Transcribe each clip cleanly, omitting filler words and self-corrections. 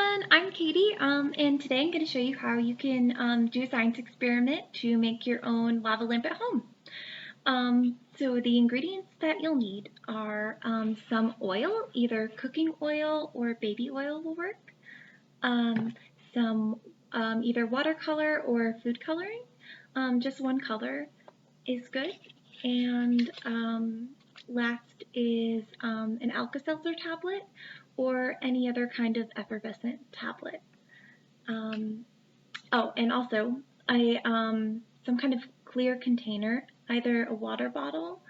everyone, I'm Katie, and today I'm going to show you how you can do a science experiment to make your own lava lamp at home. So the ingredients that you'll need are some oil, either cooking oil or baby oil will work, some either watercolor or food coloring, just one color is good, and last is an Alka-Seltzer tablet or any other kind of effervescent tablet. Oh, and also some kind of clear container, either a water bottle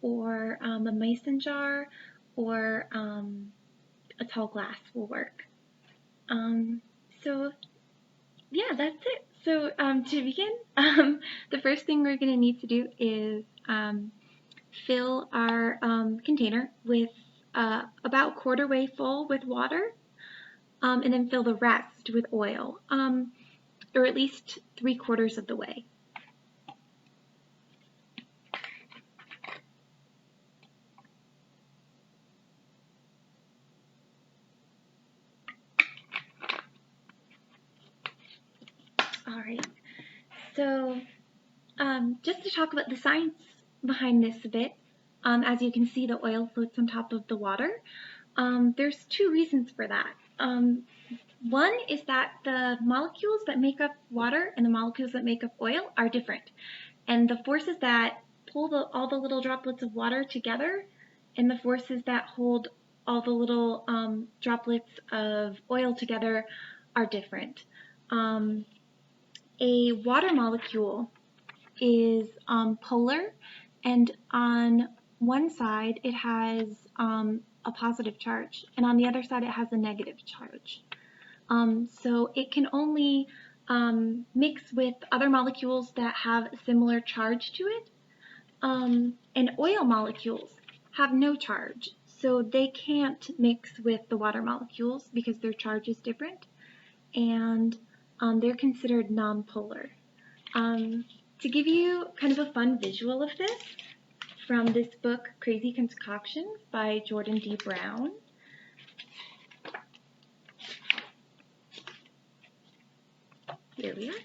or a mason jar or a tall glass will work. So yeah, that's it. So to begin, the first thing we're going to need to do is fill our container with about a quarter way full with water, and then fill the rest with oil, or at least 3/4 of the way. All right, so just to talk about the science behind this a bit, as you can see, the oil floats on top of the water. There's two reasons for that. One is that the molecules that make up water and the molecules that make up oil are different. And the forces that pull all the little droplets of water together and the forces that hold all the little droplets of oil together are different. A water molecule is polar, and on one side it has a positive charge, and on the other side it has a negative charge. So it can only mix with other molecules that have a similar charge to it. And oil molecules have no charge, so they can't mix with the water molecules because their charge is different, and they're considered nonpolar. To give you kind of a fun visual of this, from this book, Crazy Concoctions by Jordan D. Brown. Here we are.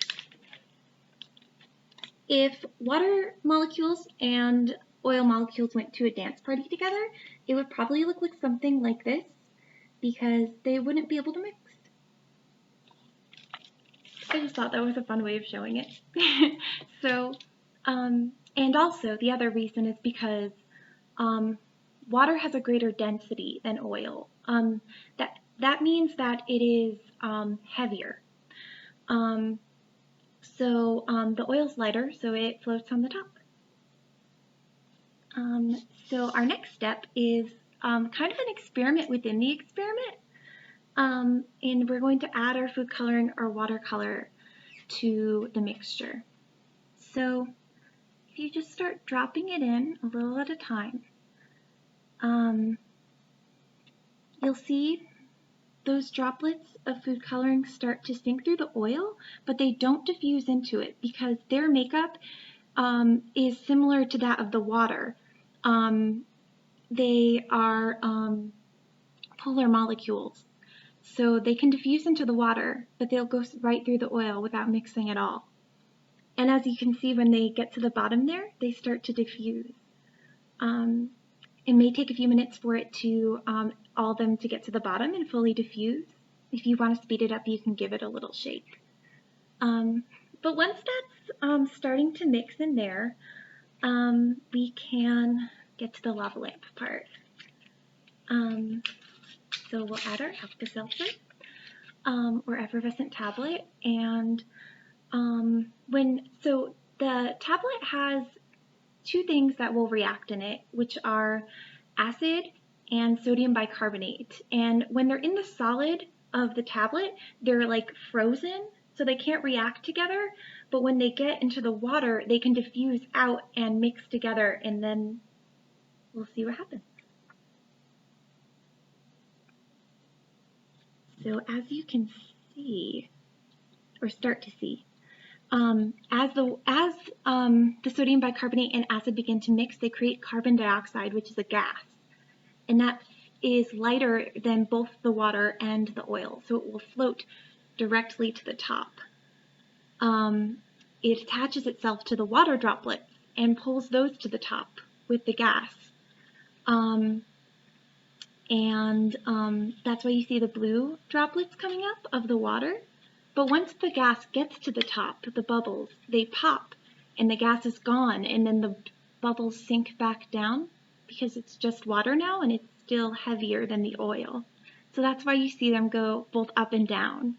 If water molecules and oil molecules went to a dance party together, it would probably look like something like this because they wouldn't be able to mix. I just thought that was a fun way of showing it. So, and also the other reason is because water has a greater density than oil. That means that it is heavier. So the oil's lighter, so it floats on the top. So our next step is kind of an experiment within the experiment. And we're going to add our food coloring or watercolor to the mixture. So if you just start dropping it in a little at a time, you'll see those droplets of food coloring start to sink through the oil, but they don't diffuse into it because their makeup is similar to that of the water. They are polar molecules, so they can diffuse into the water, but they'll go right through the oil without mixing at all. And as you can see, when they get to the bottom there, they start to diffuse. It may take a few minutes for it to all of them to get to the bottom and fully diffuse. If you want to speed it up, you can give it a little shake. But once that's starting to mix in there, we can get to the lava lamp part. So we'll add our Alka-Seltzer or effervescent tablet, and so the tablet has two things that will react in it, which are acid and sodium bicarbonate. And when they're in the solid of the tablet, they're like frozen, so they can't react together. But when they get into the water, they can diffuse out and mix together, and then we'll see what happens. So as you can see, or start to see, as the sodium bicarbonate and acid begin to mix, they create carbon dioxide, which is a gas. And that is lighter than both the water and the oil, so it will float directly to the top. It attaches itself to the water droplets and pulls those to the top with the gas. That's why you see the blue droplets coming up of the water. But once the gas gets to the top, the bubbles, they pop and the gas is gone, and then the bubbles sink back down because it's just water now and it's still heavier than the oil. So that's why you see them go both up and down.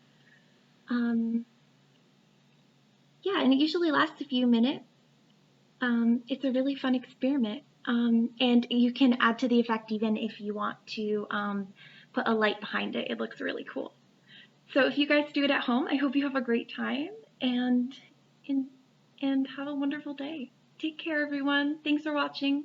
Yeah, and it usually lasts a few minutes. It's a really fun experiment. And you can add to the effect even if you want to put a light behind it. It looks really cool. So if you guys do it at home, I hope you have a great time and have a wonderful day. Take care, everyone. Thanks for watching.